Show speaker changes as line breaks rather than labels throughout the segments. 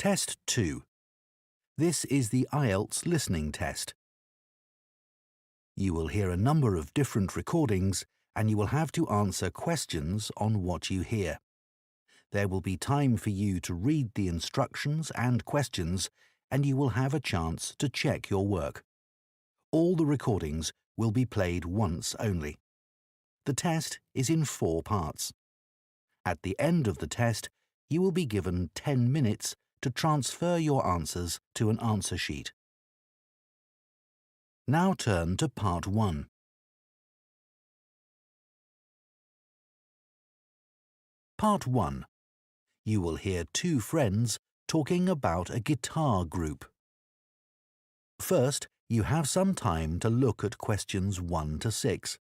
Test 2. This is the IELTS listening test. You will hear a number of different recordings and you will have to answer questions on what you hear. There will be time for you to read the instructions and questions and you will have a chance to check your work. All the recordings will be played once only. The test is in 4 parts. At the end of the test, you will be given 10 minutes to transfer your answers to an answer sheet. Now turn to Part 1. Part 1. You will hear 2 friends talking about a guitar group. First, you have some time to look at questions 1 to 6.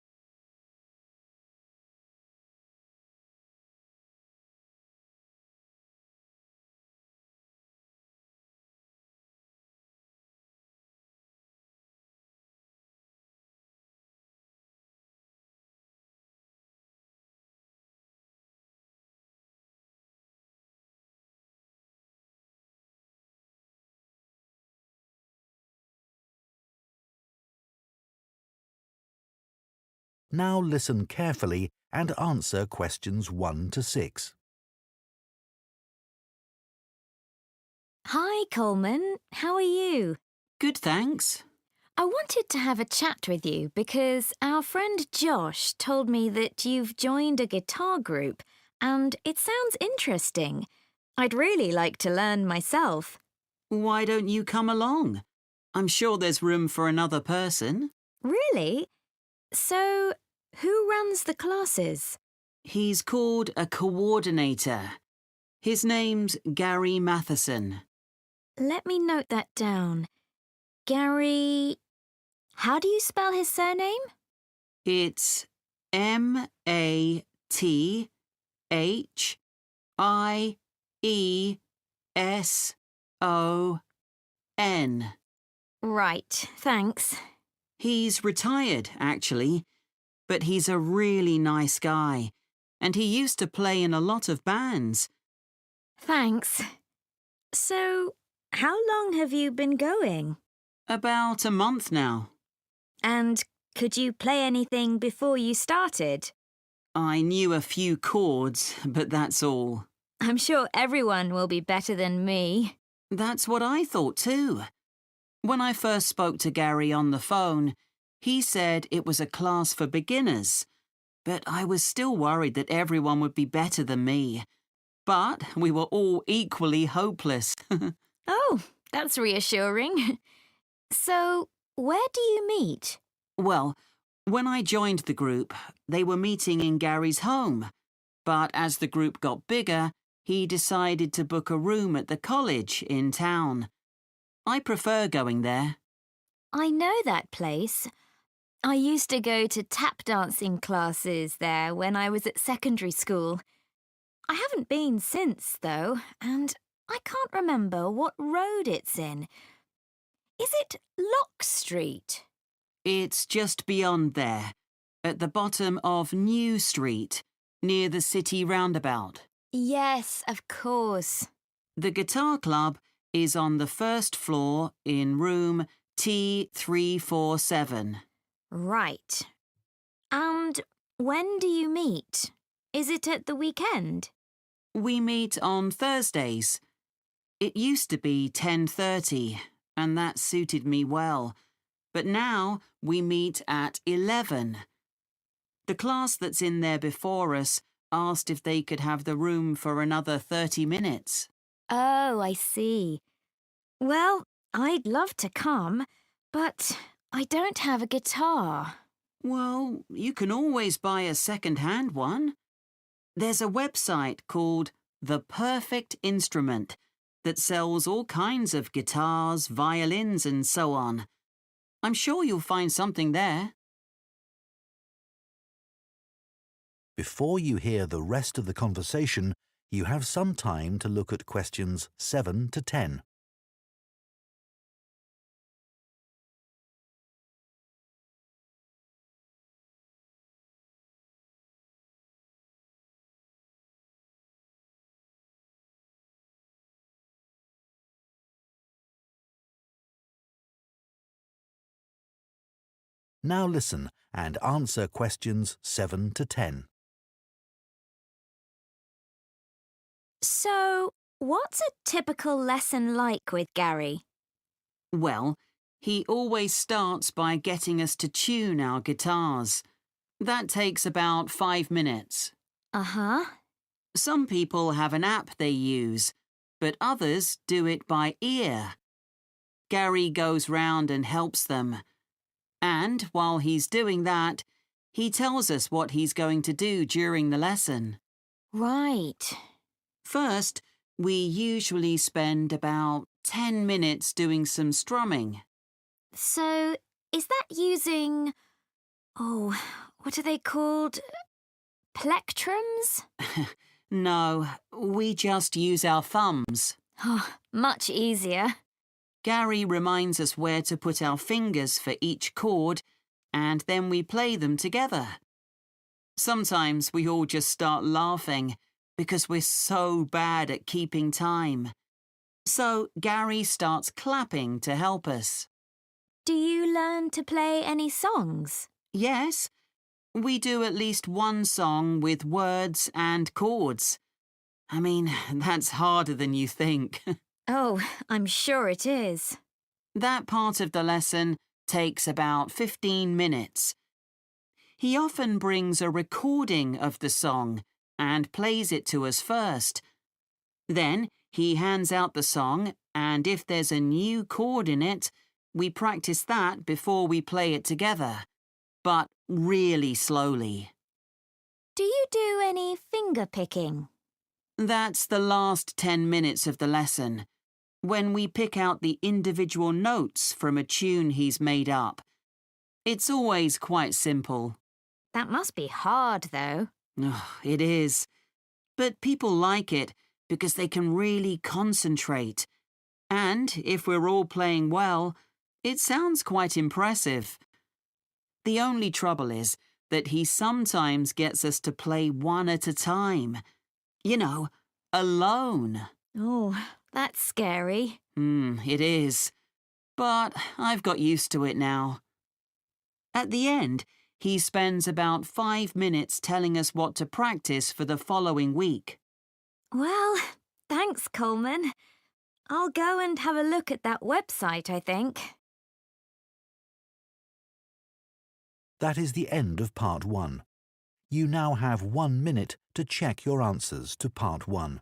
Now listen carefully and answer questions 1 to 6.
Hi, Coleman. How are you?
Good, thanks.
I wanted to have a chat with you because our friend Josh told me that you've joined a guitar group and it sounds interesting. I'd really like to learn myself.
Why don't you come along? I'm sure there's room for another person.
Really? So, who runs the classes?
He's called a coordinator. His name's Gary Matheson.
Let me note that down. Gary... How do you spell his surname?
It's Matheson.
Right, thanks.
He's retired, actually, but he's a really nice guy, and he used to play in a lot of bands.
Thanks. So, how long have you been going?
About a month now.
And could you play anything before you started?
I knew a few chords, but that's all.
I'm sure everyone will be better than me.
That's what I thought too. When I first spoke to Gary on the phone, he said it was a class for beginners, but I was still worried that everyone would be better than me. But we were all equally hopeless.
Oh, that's reassuring. So, where do you meet?
Well, when I joined the group, they were meeting in Gary's home. But as the group got bigger, he decided to book a room at the college in town. I prefer going there.
I know that place. I used to go to tap dancing classes there when I was at secondary school. I haven't been since, though, and I can't remember what road it's in. Is it Lock Street?
It's just beyond there, at the bottom of New Street, near the city roundabout.
Yes, of course.
The guitar club is on the first floor in room T347.
Right. And when do you meet? Is it at the weekend?
We meet on Thursdays. It used to be 10:30, and that suited me well. But now we meet at 11. The class that's in there before us asked if they could have the room for another 30 minutes.
Oh, I see. Well, I'd love to come, but I don't have a guitar.
Well, you can always buy a second-hand one. There's a website called The Perfect Instrument that sells all kinds of guitars, violins and so on. I'm sure you'll find something there.
Before you hear the rest of the conversation, you have some time to look at questions 7 to 10. Now listen and answer questions 7 to 10.
So, what's a typical lesson like with Gary?
Well, he always starts by getting us to tune our guitars. That takes about 5 minutes.
Uh-huh.
Some people have an app they use, but others do it by ear. Gary goes round and helps them. And while he's doing that, he tells us what he's going to do during the lesson.
Right.
First, we usually spend about 10 minutes doing some strumming.
So, is that using... Oh, what are they called? Plectrums?
No, we just use our thumbs.
Oh, much easier.
Gary reminds us where to put our fingers for each chord, and then we play them together. Sometimes we all just start laughing because we're so bad at keeping time. So Gary starts clapping to help us.
Do you learn to play any songs?
Yes, we do at least one song with words and chords. I mean, that's harder than you think.
Oh, I'm sure it is.
That part of the lesson takes about 15 minutes. He often brings a recording of the song and plays it to us first. Then he hands out the song, and if there's a new chord in it, we practice that before we play it together, but really slowly.
Do you do any finger picking?
That's the last 10 minutes of the lesson, when we pick out the individual notes from a tune he's made up. It's always quite simple.
That must be hard, though.
It is. But people like it because they can really concentrate. And if we're all playing well, it sounds quite impressive. The only trouble is that he sometimes gets us to play one at a time. You know, alone.
Oh, that's scary.
It is. But I've got used to it now. At the end, he spends about 5 minutes telling us what to practice for the following week.
Well, thanks, Coleman. I'll go and have a look at that website, I think.
That is the end of Part 1. You now have 1 minute to check your answers to Part 1.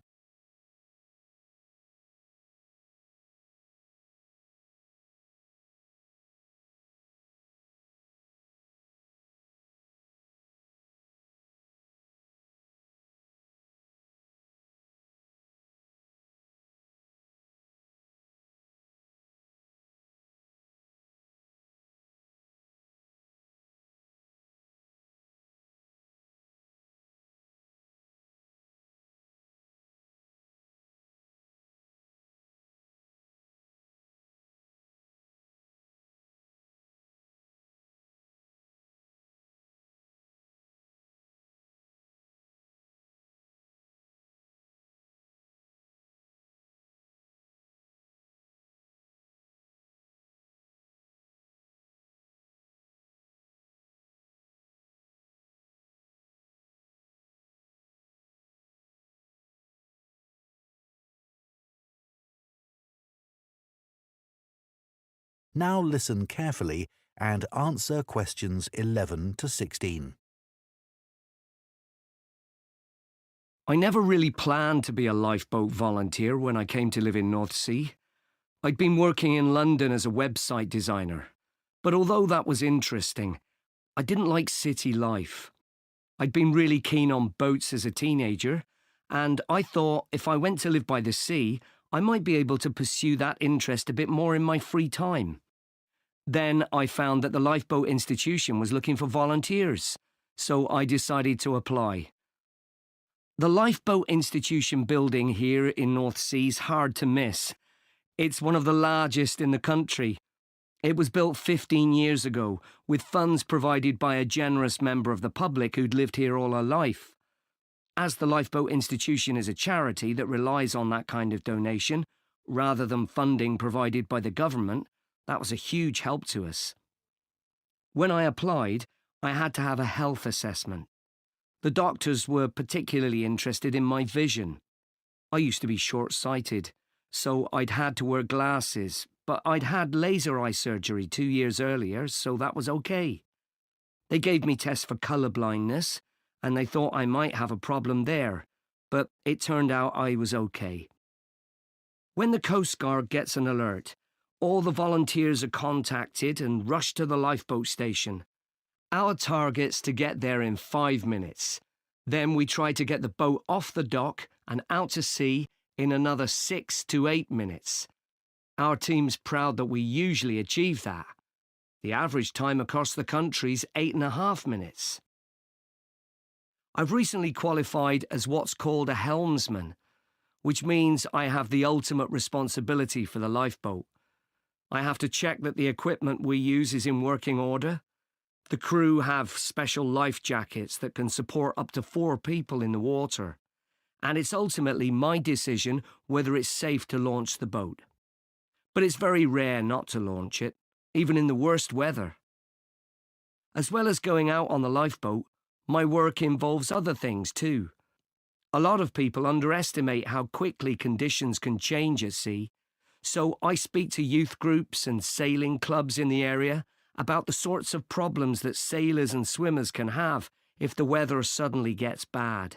Now listen carefully and answer questions 11 to 16.
I never really planned to be a lifeboat volunteer when I came to live in North Sea. I'd been working in London as a website designer, but although that was interesting, I didn't like city life. I'd been really keen on boats as a teenager, and I thought if I went to live by the sea, I might be able to pursue that interest a bit more in my free time. Then I found that the Lifeboat Institution was looking for volunteers, so I decided to apply. The Lifeboat Institution building here in North Sea is hard to miss. It's one of the largest in the country. It was built 15 years ago, with funds provided by a generous member of the public who'd lived here all her life. As the Lifeboat Institution is a charity that relies on that kind of donation, rather than funding provided by the government, that was a huge help to us. When I applied, I had to have a health assessment. The doctors were particularly interested in my vision. I used to be short-sighted, so I'd had to wear glasses, but I'd had laser eye surgery 2 years earlier, so that was okay. They gave me tests for colour blindness, and they thought I might have a problem there, but it turned out I was okay. When the Coast Guard gets an alert, all the volunteers are contacted and rushed to the lifeboat station. Our target's to get there in 5 minutes. Then we try to get the boat off the dock and out to sea in another 6 to 8 minutes. Our team's proud that we usually achieve that. The average time across the country's 8.5 minutes. I've recently qualified as what's called a helmsman, which means I have the ultimate responsibility for the lifeboat. I have to check that the equipment we use is in working order. The crew have special life jackets that can support up to 4 people in the water, and it's ultimately my decision whether it's safe to launch the boat. But it's very rare not to launch it, even in the worst weather. As well as going out on the lifeboat, my work involves other things too. A lot of people underestimate how quickly conditions can change at sea, so I speak to youth groups and sailing clubs in the area about the sorts of problems that sailors and swimmers can have if the weather suddenly gets bad.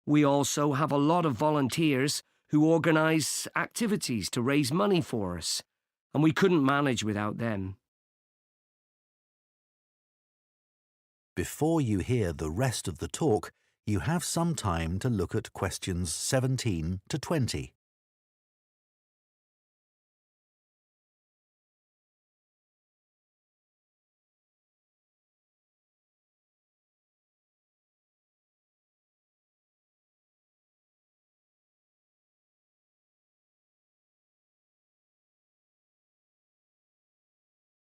We also have a lot of volunteers who organise activities to raise money for us, and we couldn't manage without them.
Before you hear the rest of the talk, you have some time to look at questions 17 to 20.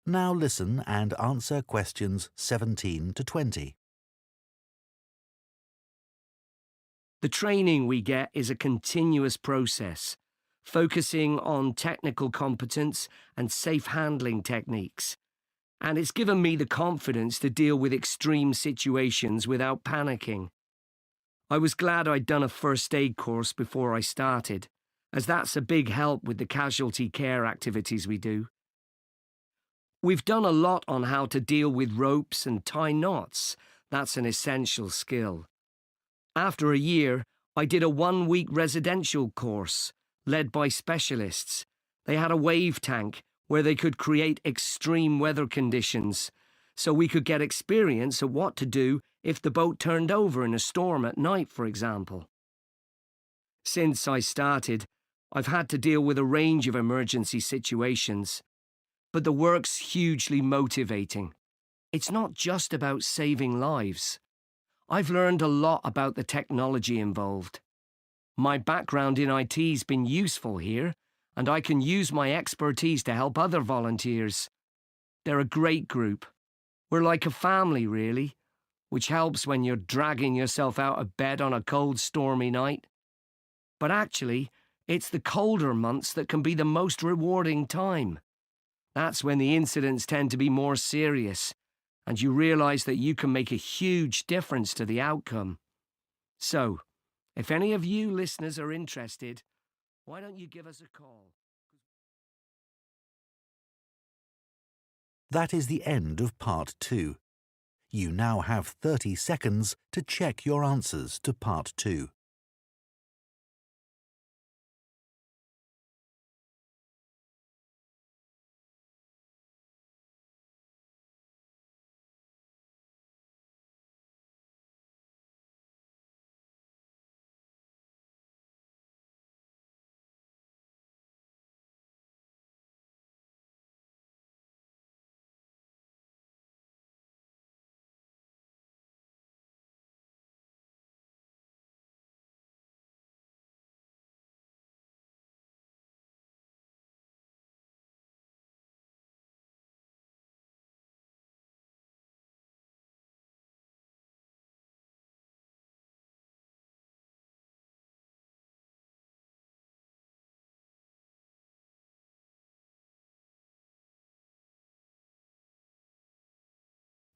Now listen and answer questions 17 to 20.
The training we get is a continuous process, focusing on technical competence and safe handling techniques, and it's given me the confidence to deal with extreme situations without panicking. I was glad I'd done a first aid course before I started, as that's a big help with the casualty care activities we do. We've done a lot on how to deal with ropes and tie knots. That's an essential skill. After a year, I did a 1-week residential course, led by specialists. They had a wave tank where they could create extreme weather conditions, so we could get experience at what to do if the boat turned over in a storm at night, for example. Since I started, I've had to deal with a range of emergency situations, but the work's hugely motivating. It's not just about saving lives. I've learned a lot about the technology involved. My background in IT's been useful here, and I can use my expertise to help other volunteers. They're a great group. We're like a family, really, which helps when you're dragging yourself out of bed on a cold, stormy night. But actually, it's the colder months that can be the most rewarding time. That's when the incidents tend to be more serious, and you realise that you can make a huge difference to the outcome. So, if any of you listeners are interested, why don't you give us a call?
That is the end of part 2. You now have 30 seconds to check your answers to part 2.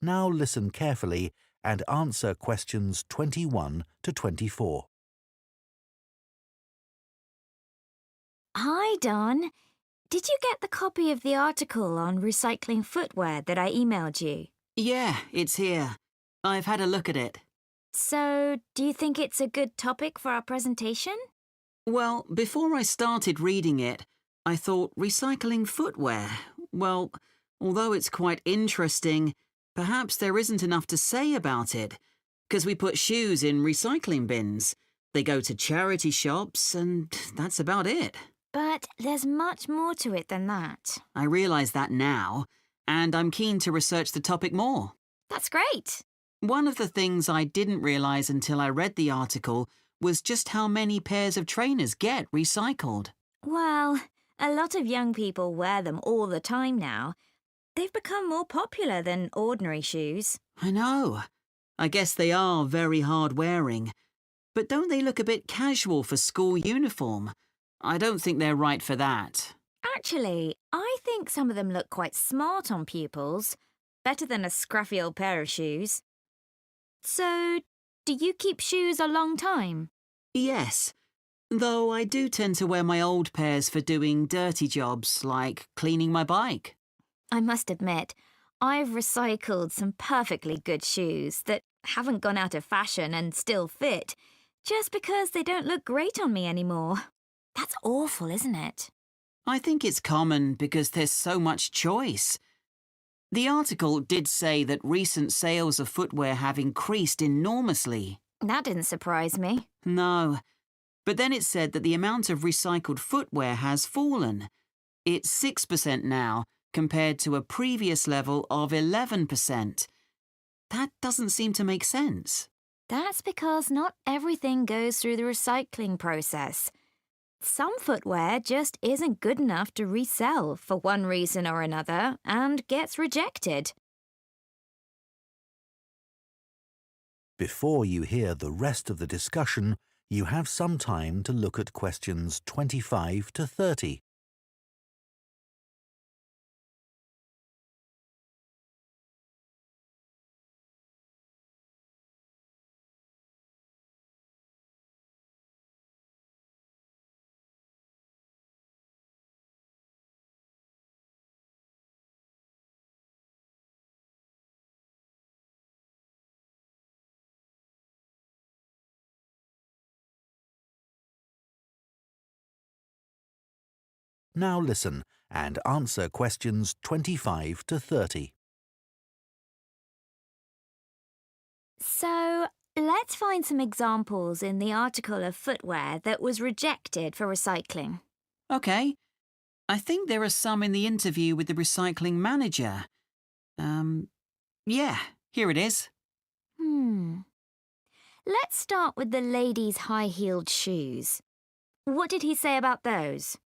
Now listen carefully and answer questions 21 to 24.
Hi, Don. Did you get the copy of the article on recycling footwear that I emailed you?
Yeah, it's here. I've had a look at it.
So, do you think it's a good topic for our presentation?
Well, before I started reading it, I thought recycling footwear. Well, although it's quite interesting, perhaps there isn't enough to say about it, because we put shoes in recycling bins. They go to charity shops, and that's about it.
But there's much more to it than that.
I realise that now, and I'm keen to research the topic more.
That's great.
One of the things I didn't realise until I read the article was just how many pairs of trainers get recycled.
Well, a lot of young people wear them all the time now. They've become more popular than ordinary shoes.
I know. I guess they are very hard-wearing. But don't they look a bit casual for school uniform? I don't think they're right for that.
Actually, I think some of them look quite smart on pupils. Better than a scruffy old pair of shoes. So, do you keep shoes a long time?
Yes, though I do tend to wear my old pairs for doing dirty jobs like cleaning my bike.
I must admit, I've recycled some perfectly good shoes that haven't gone out of fashion and still fit, just because they don't look great on me anymore. That's awful, isn't it?
I think it's common because there's so much choice. The article did say that recent sales of footwear have increased enormously.
That didn't surprise me.
No, but then it said that the amount of recycled footwear has fallen. It's 6% now, compared to a previous level of 11%. That doesn't seem to make sense.
That's because not everything goes through the recycling process. Some footwear just isn't good enough to resell for one reason or another and gets rejected.
Before you hear the rest of the discussion, you have some time to look at questions 25 to 30. Now listen and answer questions 25 to 30.
So, let's find some examples in the article of footwear that was rejected for recycling.
OK. I think there are some in the interview with the recycling manager. Yeah, here it is.
Let's start with the ladies' high-heeled shoes. What did he say about those?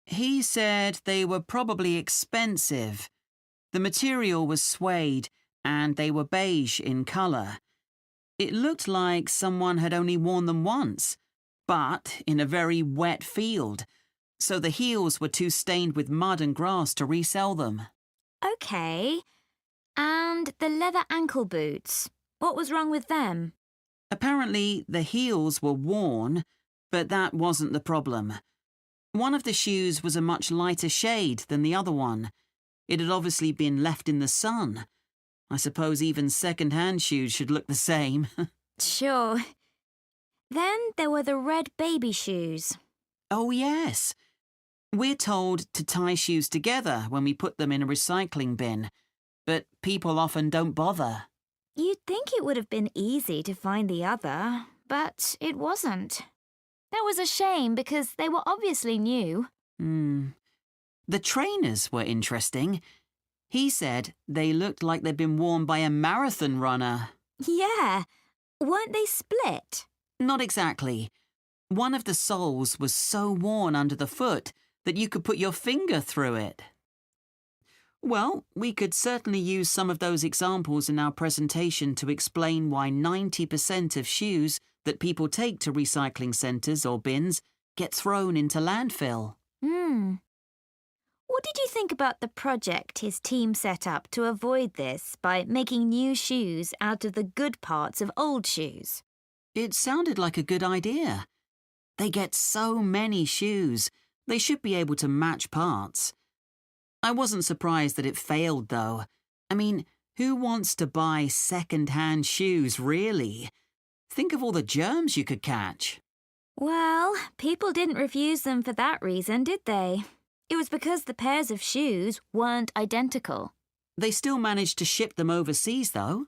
He said they were probably expensive. The material was suede and they were beige in colour. It looked like someone had only worn them once, but in a very wet field, so the heels were too stained with mud and grass to resell them.
OK. And the leather ankle boots. What was wrong with them?
Apparently, the heels were worn, but that wasn't the problem. One of the shoes was a much lighter shade than the other one. It had obviously been left in the sun. I suppose even second-hand shoes should look the same.
Sure. Then there were the red baby shoes.
Oh, yes. We're told to tie shoes together when we put them in a recycling bin, but people often don't bother.
You'd think it would have been easy to find the other, but it wasn't. That was a shame because they were obviously new.
The trainers were interesting. He said they looked like they'd been worn by a marathon runner.
Yeah. Weren't they split?
Not exactly. One of the soles was so worn under the foot that you could put your finger through it. Well, we could certainly use some of those examples in our presentation to explain why 90% of shoes that people take to recycling centres or bins get thrown into landfill.
What did you think about the project his team set up to avoid this by making new shoes out of the good parts of old shoes?
It sounded like a good idea. They get so many shoes. They should be able to match parts. I wasn't surprised that it failed, though. I mean, who wants to buy second-hand shoes, really? Think of all the germs you could catch.
Well, people didn't refuse them for that reason, did they? It was because the pairs of shoes weren't identical.
They still managed to ship them overseas, though.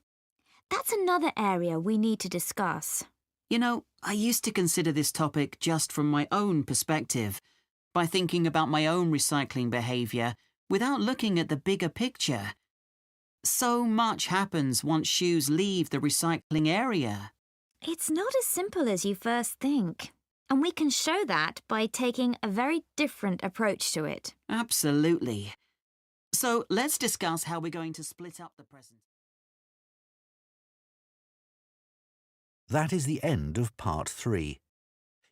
That's another area we need to discuss.
You know, I used to consider this topic just from my own perspective, by thinking about my own recycling behaviour without looking at the bigger picture. So much happens once shoes leave the recycling area.
It's not as simple as you first think, and we can show that by taking a very different approach to it.
Absolutely. So let's discuss how we're going to split up the present.
That is the end of Part 3.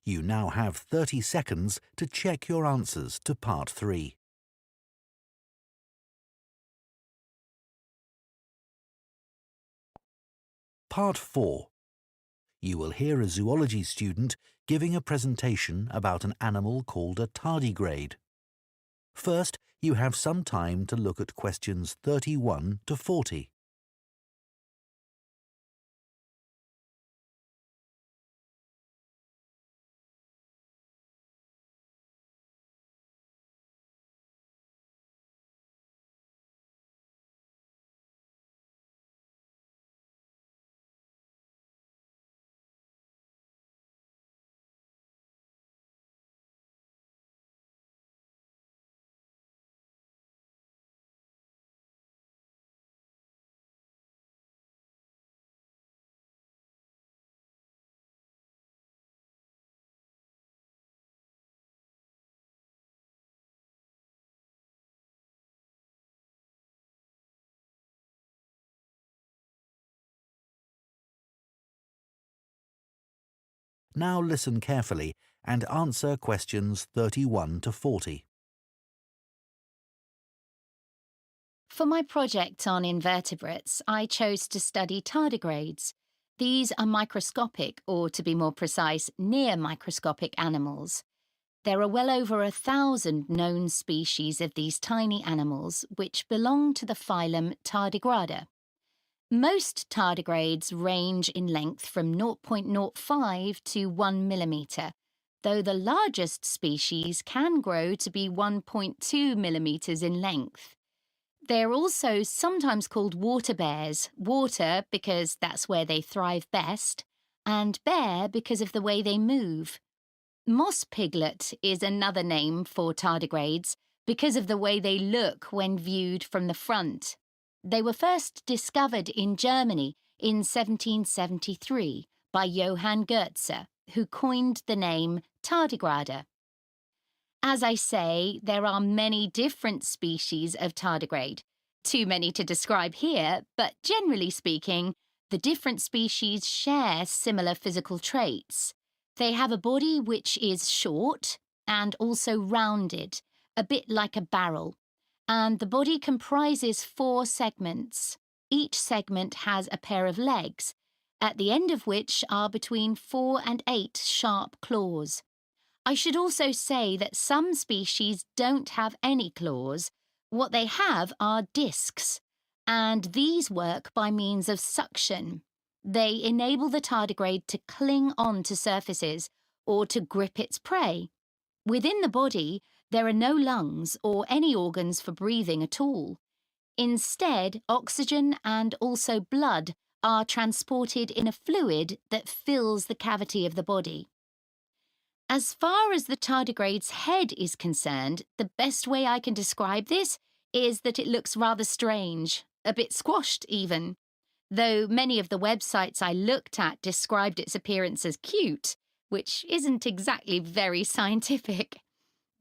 You now have 30 seconds to check your answers to Part 3. Part 4. You will hear a zoology student giving a presentation about an animal called a tardigrade. First, you have some time to look at questions 31 to 40. Now listen carefully and answer questions 31 to 40.
For my project on invertebrates, I chose to study tardigrades. These are microscopic, or to be more precise, near microscopic animals. There are well over 1,000 known species of these tiny animals, which belong to the phylum Tardigrada. Most tardigrades range in length from 0.05 to 1 millimetre, though the largest species can grow to be 1.2 millimetres in length. They're also sometimes called water bears, water because that's where they thrive best, and bear because of the way they move. Moss piglet is another name for tardigrades because of the way they look when viewed from the front. They were first discovered in Germany in 1773 by Johann Goetze, who coined the name tardigrade. As I say, there are many different species of tardigrade. Too many to describe here, but generally speaking, the different species share similar physical traits. They have a body which is short and also rounded, a bit like a barrel. And the body comprises 4 segments. Each segment has a pair of legs, at the end of which are between 4 and 8 sharp claws. I should also say that some species don't have any claws. What they have are discs, and these work by means of suction. They enable the tardigrade to cling on to surfaces or to grip its prey. Within the body, there are no lungs or any organs for breathing at all. Instead, oxygen and also blood are transported in a fluid that fills the cavity of the body. As far as the tardigrade's head is concerned, the best way I can describe this is that it looks rather strange, a bit squashed even. Though many of the websites I looked at described its appearance as cute, which isn't exactly very scientific.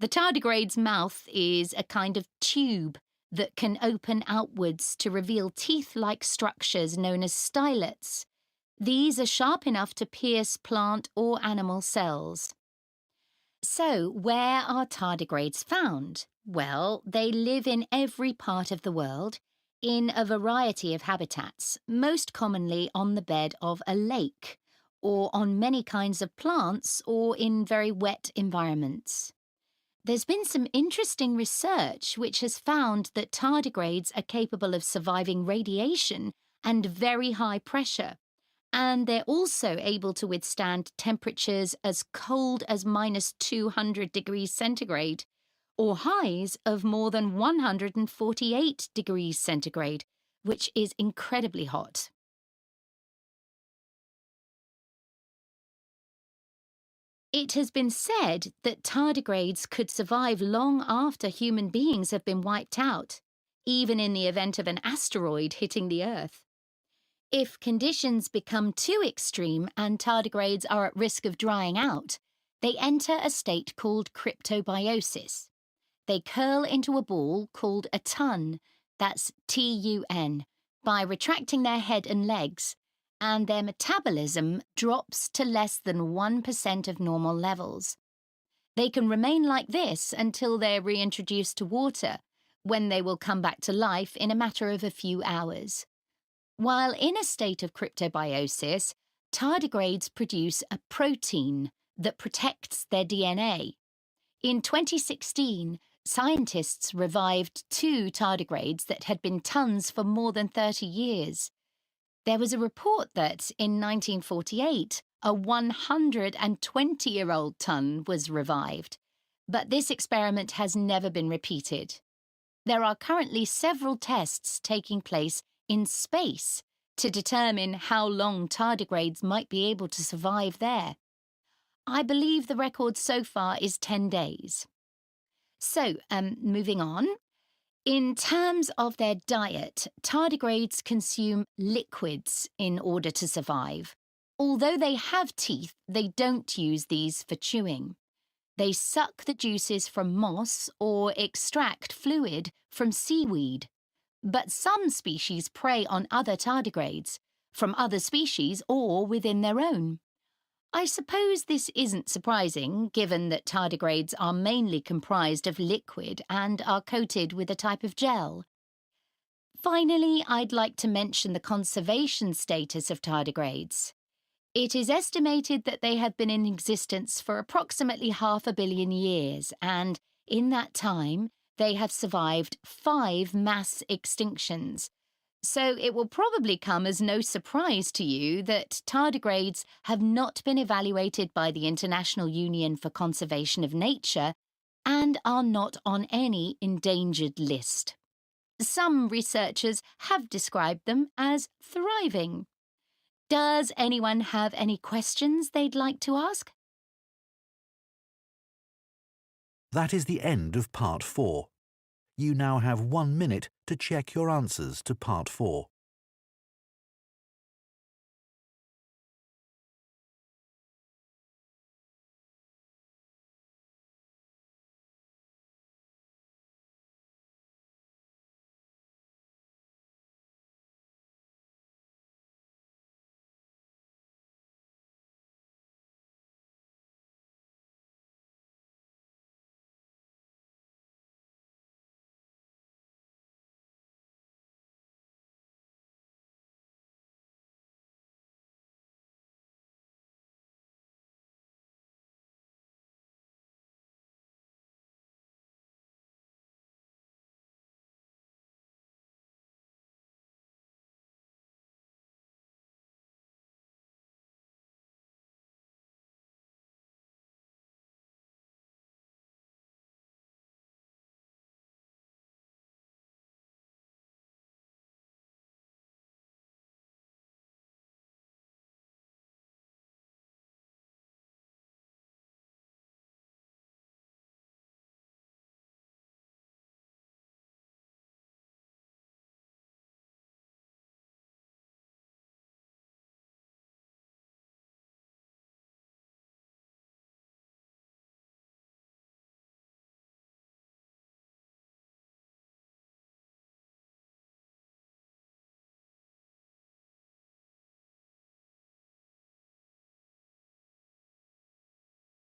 The tardigrade's mouth is a kind of tube that can open outwards to reveal teeth-like structures known as stylets. These are sharp enough to pierce plant or animal cells. So, where are tardigrades found? Well, they live in every part of the world, in a variety of habitats, most commonly on the bed of a lake, or on many kinds of plants, or in very wet environments. There's been some interesting research which has found that tardigrades are capable of surviving radiation and very high pressure, and they're also able to withstand temperatures as cold as -200 degrees centigrade, or highs of more than 148 degrees centigrade, which is incredibly hot. It has been said that tardigrades could survive long after human beings have been wiped out, even in the event of an asteroid hitting the Earth. If conditions become too extreme and tardigrades are at risk of drying out, they enter a state called cryptobiosis. They curl into a ball called a tun, that's TUN, by retracting their head and legs, and their metabolism drops to less than 1% of normal levels. They can remain like this until they're reintroduced to water, when they will come back to life in a matter of a few hours. While in a state of cryptobiosis, tardigrades produce a protein that protects their DNA. In 2016, scientists revived 2 tardigrades that had been tuns for more than 30 years. There was a report that, in 1948, a 120-year-old tun was revived, but this experiment has never been repeated. There are currently several tests taking place in space to determine how long tardigrades might be able to survive there. I believe the record so far is 10 days. So, moving on. In terms of their diet, tardigrades consume liquids in order to survive. Although they have teeth, they don't use these for chewing. They suck the juices from moss or extract fluid from seaweed. But some species prey on other tardigrades, from other species or within their own. I suppose this isn't surprising, given that tardigrades are mainly comprised of liquid and are coated with a type of gel. Finally, I'd like to mention the conservation status of tardigrades. It is estimated that they have been in existence for approximately 500 million years, and in that time, they have survived 5 mass extinctions. So it will probably come as no surprise to you that tardigrades have not been evaluated by the International Union for Conservation of Nature and are not on any endangered list. Some researchers have described them as thriving. Does anyone have any questions they'd like to ask?
That is the end of Part 4. You now have 1 minute to check your answers to Part 4.